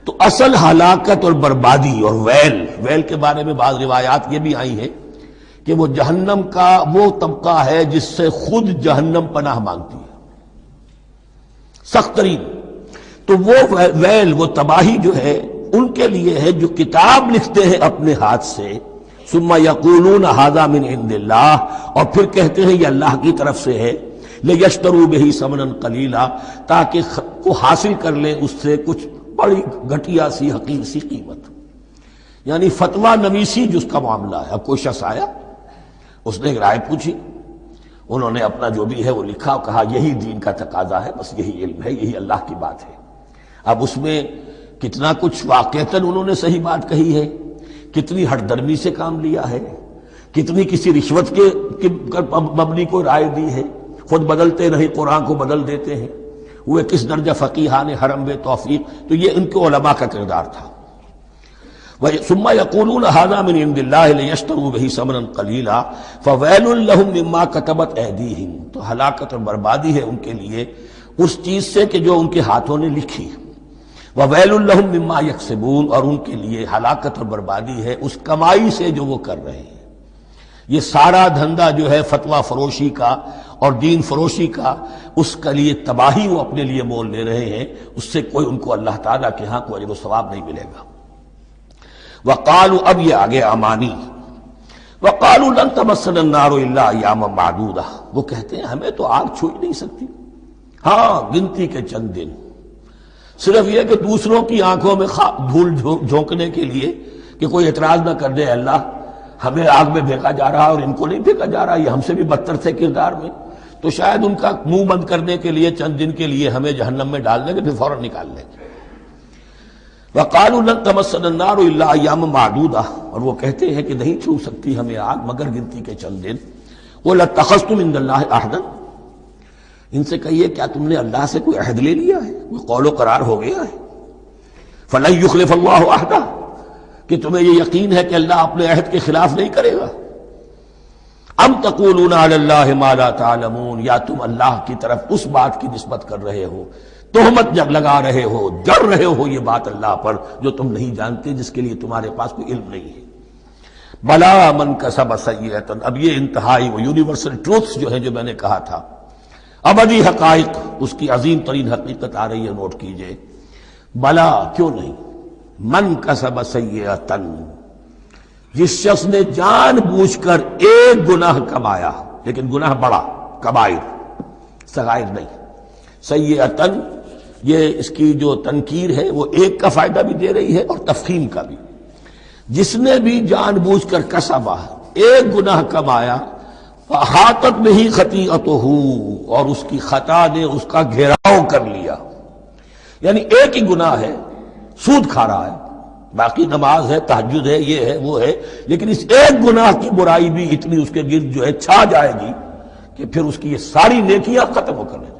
تو اصل ہلاکت اور بربادی اور ویل کے بارے میں بعض روایات یہ بھی آئی ہیں کہ وہ جہنم کا وہ طبقہ ہے جس سے خود جہنم پناہ مانگتی ہے، سخت ترین۔ تو وہ ویل، وہ تباہی جو ہے ان کے لیے ہے جو کتاب لکھتے ہیں اپنے ہاتھ سے، ثم یقولون ھذا من عند اللہ، اور پھر کہتے ہیں یہ اللہ کی طرف سے ہے، لیشتروا بہ ثمنا قلیلا، تاکہ وہ حاصل کر لیں اس سے کچھ بڑی گھٹیا سی حقیر سی قیمت، یعنی فتویٰ نویسی جس کا معاملہ ہے۔ اب کوئی شخص آیا، اس نے ایک رائے پوچھی، انہوں نے اپنا جو بھی ہے وہ لکھا اور کہا یہی دین کا تقاضا ہے، بس یہی علم ہے، یہی اللہ کی بات ہے۔ اب اس میں کتنا کچھ واقعتاً انہوں نے صحیح بات کہی ہے، کتنی ہٹ درمی سے کام لیا ہے، کتنی کسی رشوت کے مبنی کو رائے دی ہے، خود بدلتے نہیں قرآن کو بدل دیتے ہیں، وہ کس درجہ فقیہان حرم بے توفیق۔ تو یہ ان کے علماء کا کردار تھا۔ ثم يقولون هذا من عند الله ليشتروا به ثمنا قليلا فويل لهم مما كتبت ايديهم، تو ہلاکت اور بربادی ہے ان کے لیے اس چیز سے کہ جو ان کے ہاتھوں نے لکھی، وویل لهم مما يكسبون، اور ان کے لیے ہلاکت اور بربادی ہے اس کمائی سے جو وہ کر رہے ہیں۔ یہ سارا دھندا جو ہے فتویٰ فروشی کا اور دین فروشی کا، اس کے لیے تباہی وہ اپنے لیے مول لے رہے ہیں، اس سے کوئی ان کو اللہ تعالیٰ کے ہاں کوئی اجر و ثواب نہیں ملے گا۔ وقالوا، اب یہ آگے امانی، وقالوا لن تمسنا النار الا ایاما معدودہ، وہ کہتے ہیں ہمیں تو آگ چھو ہی نہیں سکتی، ہاں گنتی کے چند دن، صرف یہ کہ دوسروں کی آنکھوں میں دھول جھونکنے کے لیے کہ کوئی اعتراض نہ کر دے، اللہ ہمیں آگ میں پھینکا جا رہا اور ان کو نہیں پھینکا جا رہا، یہ ہم سے بھی بدتر تھے کردار میں، تو شاید ان کا منہ بند کرنے کے لیے چند دن کے لیے ہمیں جہنم میں ڈال دیں گے، پھر فوراً نکال لیں گے۔ وقالوا لن تمسنا النار الا ایاما معدودہ، اور وہ کہتے ہیں کہ نہیں چھو سکتی ہمیں آگ مگر گنتی کے چند دن۔ قل اتخذتم عند اللہ عہدا، ان سے کہیے کیا تم نے اللہ سے کوئی عہد لے لیا ہے، کوئی قول و قرار ہو گیا ہے؟ فلن یخلف اللہ عہدہ، کہ تمہیں یہ یقین ہے کہ اللہ اپنے عہد کے خلاف نہیں کرے گا؟ ام تقولون علی اللہ ما لا تعلمون، یا تم اللہ کی طرف اس بات کی نسبت کر رہے ہو، تہمت جب لگا رہے ہو، جڑ رہے ہو یہ بات اللہ پر جو تم نہیں جانتے، جس کے لیے تمہارے پاس کوئی علم نہیں ہے۔ بلا من کسب سیئۃ، اب یہ انتہائی وہ یونیورسل ٹروتھس جو ہیں جو میں نے کہا تھا، ابدی حقائق، اس کی عظیم ترین حقیقت آ رہی ہے، نوٹ کیجئے۔ بلا، کیوں نہیں، من کسب سیئۃ، جس شخص نے جان بوجھ کر ایک گناہ کمایا، لیکن گناہ بڑا، کبائر، صغائر نہیں، سیئۃ، یہ اس کی جو تنکیر ہے وہ ایک کا فائدہ بھی دے رہی ہے اور تفخیم کا بھی۔ جس نے بھی جان بوجھ کر کسبا، ایک گناہ کمایا، فاحاطت بہ خطیئتہ، اور اس کی خطا نے اس کا گھیراؤ کر لیا، یعنی ایک ہی گناہ ہے، سود کھا رہا ہے، باقی نماز ہے، تہجد ہے، یہ ہے وہ ہے، لیکن اس ایک گناہ کی برائی بھی اتنی اس کے گرد جو ہے چھا جائے گی کہ پھر اس کی یہ ساری نیکیاں ختم ہو کر رہ جائیں،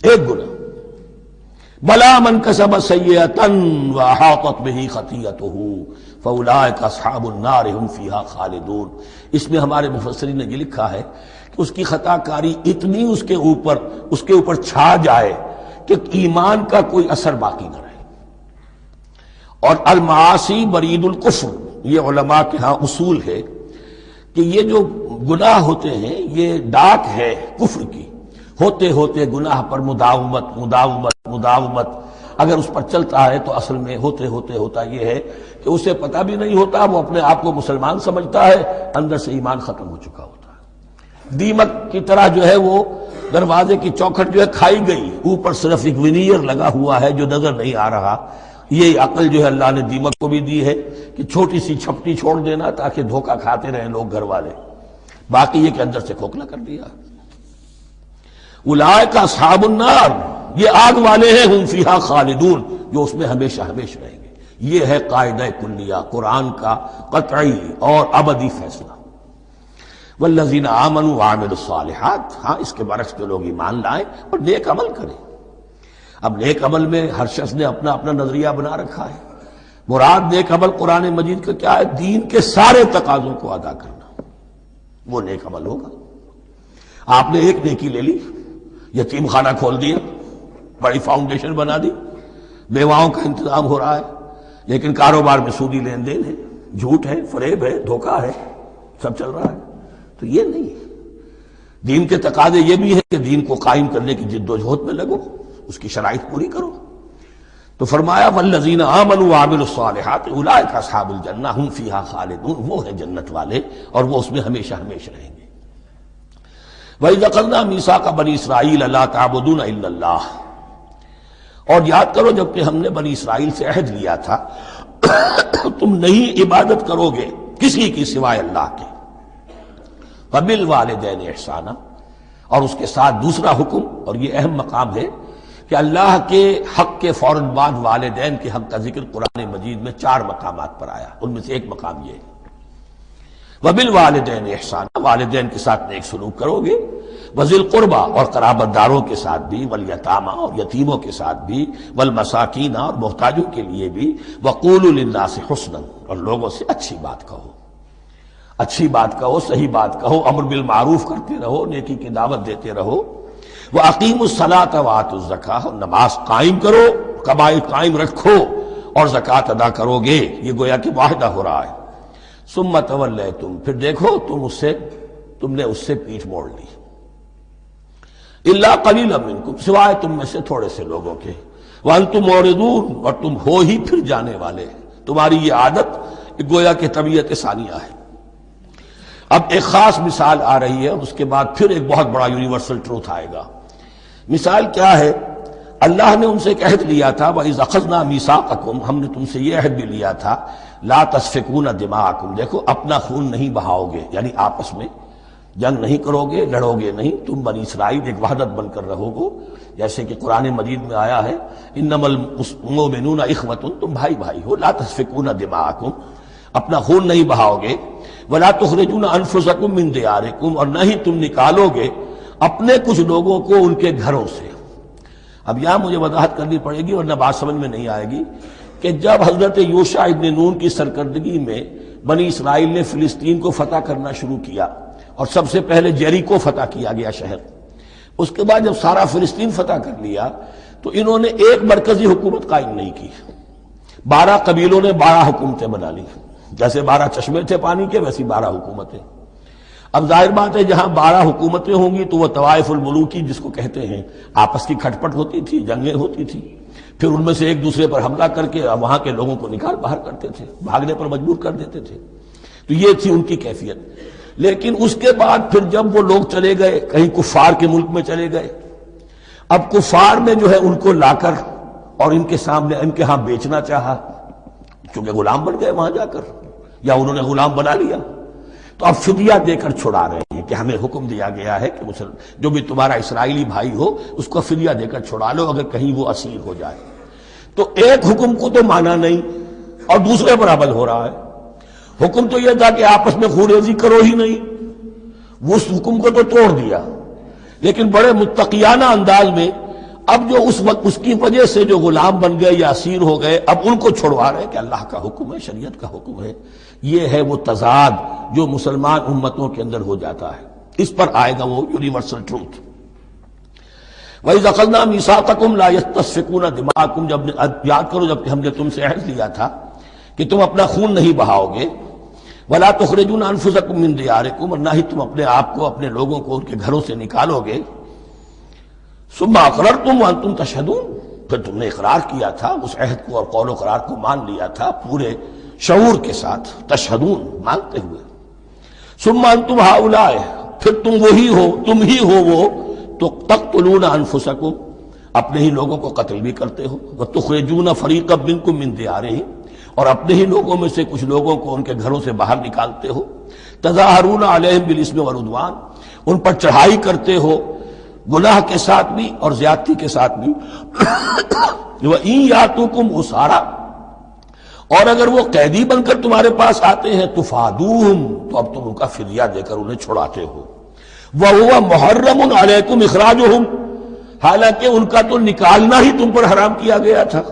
ایک گناہ۔ بلا من کسب سیئۃ واحاطت بہ خطیئتہ فاولئک اصحاب النار هم فیہا خالدون۔ اس میں ہمارے مفسرین نے یہ لکھا ہے کہ اس کی خطا کاری اتنی اس کے اوپر چھا جائے کہ ایمان کا کوئی اثر باقی نہ رہے۔ اور المعاصی برید الکفر، یہ علماء کے ہاں اصول ہے کہ یہ جو گناہ ہوتے ہیں یہ ڈاک ہے کفر کی، ہوتے ہوتے گناہ پر مداومت اگر اس پر چلتا ہے تو اصل میں ہوتے ہوتے ہوتا یہ ہے کہ اسے پتہ بھی نہیں ہوتا، وہ اپنے آپ کو مسلمان سمجھتا ہے، اندر سے ایمان ختم ہو چکا ہوتا ہے۔ دیمک کی طرح جو ہے وہ دروازے کی چوکھٹ جو ہے کھائی گئی، اوپر صرف ایک ونیئر لگا ہوا ہے جو نظر نہیں آ رہا۔ یہ عقل جو ہے اللہ نے دیمک کو بھی دی ہے کہ چھوٹی سی چھپٹی چھوڑ دینا تاکہ دھوکہ کھاتے رہیں لوگ گھر والے، باقی یہ کہ اندر سے کھوکھلا کر دیا۔ اولئک اصحاب النار، یہ آگ والے ہیں، ہم فیہا خالدون، جو اس میں ہمیشہ ہمیشہ رہیں گے۔ یہ ہے قاعدہ کلیہ، قرآن کا قطعی اور ابدی فیصلہ۔ والذین آمنوا وعملوا الصالحات، ہاں اس کے برعکس جو لوگ ایمان لائیں اور نیک عمل کریں۔ اب نیک عمل میں ہر شخص نے اپنا اپنا نظریہ بنا رکھا ہے۔ مراد نیک عمل قرآن مجید کا کیا ہے؟ دین کے سارے تقاضوں کو ادا کرنا، وہ نیک عمل ہوگا۔ آپ نے ایک نیکی لے لی، یتیم خانہ کھول دیا، بڑی فاؤنڈیشن بنا دی، بیواؤں کا انتظام ہو رہا ہے، لیکن کاروبار میں سودی لین دین ہے، جھوٹ ہے، فریب ہے، دھوکہ ہے، سب چل رہا ہے۔ تو یہ نہیں ہے۔ دین کے تقاضے یہ بھی ہے کہ دین کو قائم کرنے کی جد و جہد میں لگو، اس کی شرائط پوری کرو۔ تو فرمایا والذین آمنوا وعملوا الصالحات اولئک اصحاب الجنہ هم فیہا خالدون، وہ ہیں جنت والے اور وہ اس میں ہمیشہ ہمیشہ رہیں گے۔ وَإِذْ أَخَذْنَا مِيثَاقَ بَنِي إِسْرَائِيلَ لَا تَعْبُدُونَ إِلَّا اللَّهَ، اور یاد کرو جب کہ ہم نے بنی اسرائیل سے عہد لیا تھا تم نہیں عبادت کرو گے کسی کی سوائے اللہ کے۔ وَبِالْوَالِدَيْنِ إِحْسَانًا، اور اس کے ساتھ دوسرا حکم، اور یہ اہم مقام ہے کہ اللہ کے حق کے فوراً بعد والدین کے حق کا ذکر قرآن مجید میں 4 مقامات پر آیا، ان میں سے ایک مقام یہ ہے وَبِالْوَالِدَيْنِ إِحْسَانًا، والدین کے ساتھ نیک سلوک کرو گے، وَذِي الْقُرْبَى، اور قرابت داروں کے ساتھ بھی، وَالْيَتَامَى، اور یتیموں کے ساتھ بھی، وَالْمَسَاكِينَ، اور محتاجوں کے لیے بھی، وَقُولُوا لِلنَّاسِ حُسْنًا، اور لوگوں سے اچھی بات کہو، اچھی بات کہو، صحیح بات کہو، امر بالمعروف کرتے رہو، نیکی کی دعوت دیتے رہو۔ وَأَقِيمُوا الصَّلَاةَ وَآتُوا الزَّكَاةَ، اور نماز قائم کرو، قواعد قائم رکھو اور زکوٰۃ ادا کرو گے، یہ گویا کہ معاہدہ ہو رہا ہے۔ ثُمَّ تَوَلَّيْتُمْ، پھر دیکھو تم نے اس سے پیٹھ موڑ لی، إِلَّا قَلِيلًا مِّنكُمْ، سوائے تم میں سے تھوڑے سے لوگوں کے، وَأَنْتُمْ مُعْرِضُونَ، اور تم ہو ہی پھر جانے والے، تمہاری یہ عادت گویا کہ طبیعت ثانیہ ہے۔ اب ایک خاص مثال آ رہی ہے اور اس کے بعد پھر ایک بہت بڑا یونیورسل ٹروتھ آئے گا۔ مثال کیا ہے؟ اللہ نے ان سے ایک عہد لیا تھا وَإِذْ أَخَذْنَا مِيثَاقَكُمْ، ہم نے تم سے یہ عہد بھی لیا تھا لَا تَسْفِكُونَ دِمَاءَكُمْ، دیکھو اپنا خون نہیں بہاؤ گے، یعنی آپس میں جنگ نہیں کرو گے، لڑو گے نہیں، تم بنی اسرائیل ایک وحدت بن کر رہو گے، جیسے کہ قرآن مجید میں آیا ہے إِنَّمَا الْمُؤْمِنُونَ إِخْوَةٌ، تم بھائی بھائی ہو، لَا تَسْفِكُونَ دِمَاءَكُمْ، اپنا خون نہیں بہاؤ گے، وَلَا تُخْرِجُونَ أَنفُسَكُم مِّن دِيَارِكُمْ، اور نہ ہی تم نکالو گے اپنے کچھ لوگوں کو ان کے گھروں سے۔ اب یہاں مجھے وضاحت کرنی پڑے گی ورنہ بات سمجھ میں نہیں آئے گی کہ جب حضرت یوشع ابن نون کی سرکردگی میں بنی اسرائیل نے فلسطین کو فتح کرنا شروع کیا اور سب سے پہلے جیریکو فتح کیا گیا شہر، اس کے بعد جب سارا فلسطین فتح کر لیا تو انہوں نے ایک مرکزی حکومت قائم نہیں کی، 12 قبیلوں نے 12 حکومتیں بنا لی، جیسے 12 چشمے تھے پانی کے ویسی 12 حکومتیں۔ اب ظاہر بات ہے جہاں 12 حکومتیں ہوں گی تو وہ طوائف الملوکی جس کو کہتے ہیں، آپس کی کھٹ پٹ ہوتی تھی، جنگیں ہوتی تھی، پھر ان میں سے ایک دوسرے پر حملہ کر کے وہاں کے لوگوں کو نکال باہر کرتے تھے، بھاگنے پر مجبور کر دیتے تھے، تو یہ تھی ان کی کیفیت۔ لیکن اس کے بعد پھر جب وہ لوگ چلے گئے کہیں کفار کے ملک میں چلے گئے، اب کفار نے جو ہے ان کو لا کر اور ان کے سامنے ان کے ہاں بیچنا چاہا، چونکہ غلام بن گئے وہاں جا کر، یا انہوں نے غلام بنا لیا، تو اب فدیہ دے کر چھڑا رہے ہیں کہ ہمیں حکم دیا گیا ہے کہ جو بھی تمہارا اسرائیلی بھائی ہو اس کو فدیہ دے کر چھڑا لو اگر کہیں وہ اسیر ہو جائے۔ تو ایک حکم کو تو مانا نہیں اور دوسرے پر عمل ہو رہا ہے۔ حکم تو یہ تھا کہ آپس میں خونریزی کرو ہی نہیں، اس حکم کو تو توڑ دیا، لیکن بڑے متقیانہ انداز میں اب جو اس وقت اس کی وجہ سے جو غلام بن گئے یا اسیر ہو گئے اب ان کو چھڑوا رہے کہ اللہ کا حکم ہے، شریعت کا حکم ہے۔ یہ ہے وہ تضاد جو مسلمان امتوں کے اندر ہو جاتا ہے، اس پر آئے گا وہ یونیورسل ٹروتھ۔ وَإِذْ أَخَذْنَا مِيثَاقَكُمْ لَا يَسْتَسْفِكُونَ دِمَاءَكُمْ، جب یاد کرو جب کہ ہم نے تم سے عہد لیا تھا کہ تم اپنا خون نہیں بہاؤ گے، وَلَا تُخْرِجُونَ أَنفُسَكُم مِّن دِيَارِكُمْ، اور نہ ہی تم اپنے آپ کو اپنے لوگوں کو ان کے گھروں سے نکالو گے، ثُمَّ أَقْرَرْتُمْ وَأَنْتُمْ تَشْهَدُونَ، پھر تم نے اقرار کیا تھا اس عہد کو اور قول و قرار کو مان لیا تھا پورے شعور کے ساتھ، تشہدون مانتے ہوئے۔ ثم انتم ہؤلاء، پھر تم وہی ہو، تم ہی ہو وہ تو تقتلون انفسکم، اپنے ہی لوگوں کو قتل بھی کرتے ہو، وتخرجون فریقا منکم من دیارہم، اور اپنے ہی لوگوں میں سے کچھ لوگوں کو ان کے گھروں سے باہر نکالتے ہو، تظاہرون علیہم بالاسم والعدوان، ان پر چڑھائی کرتے ہو گناہ کے ساتھ بھی اور زیادتی کے ساتھ بھی، وَإِن یاتوکم اسارا، اور اگر وہ قیدی بن کر تمہارے پاس آتے ہیں تفادوہم، تو اب تم ان کا فدیہ دے کر انہیں چھڑاتے ہو، وَهُوَ مُحَرَّمٌ عَلَيْكُمْ إِخْرَاجُهُمْ، حالانکہ ان کا تو نکالنا ہی تم پر حرام کیا گیا تھا۔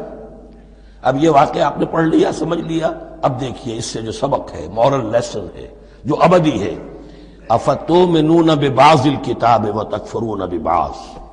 اب یہ واقعہ آپ نے پڑھ لیا، سمجھ لیا، اب دیکھیے اس سے جو سبق ہے، مورل لیسن ہے جو ابدی ہے، أَفَتُؤْمِنُونَ بِبَعْضِ الْكِتَابِ وَتَكْفُرُونَ بِبَعْضٍ،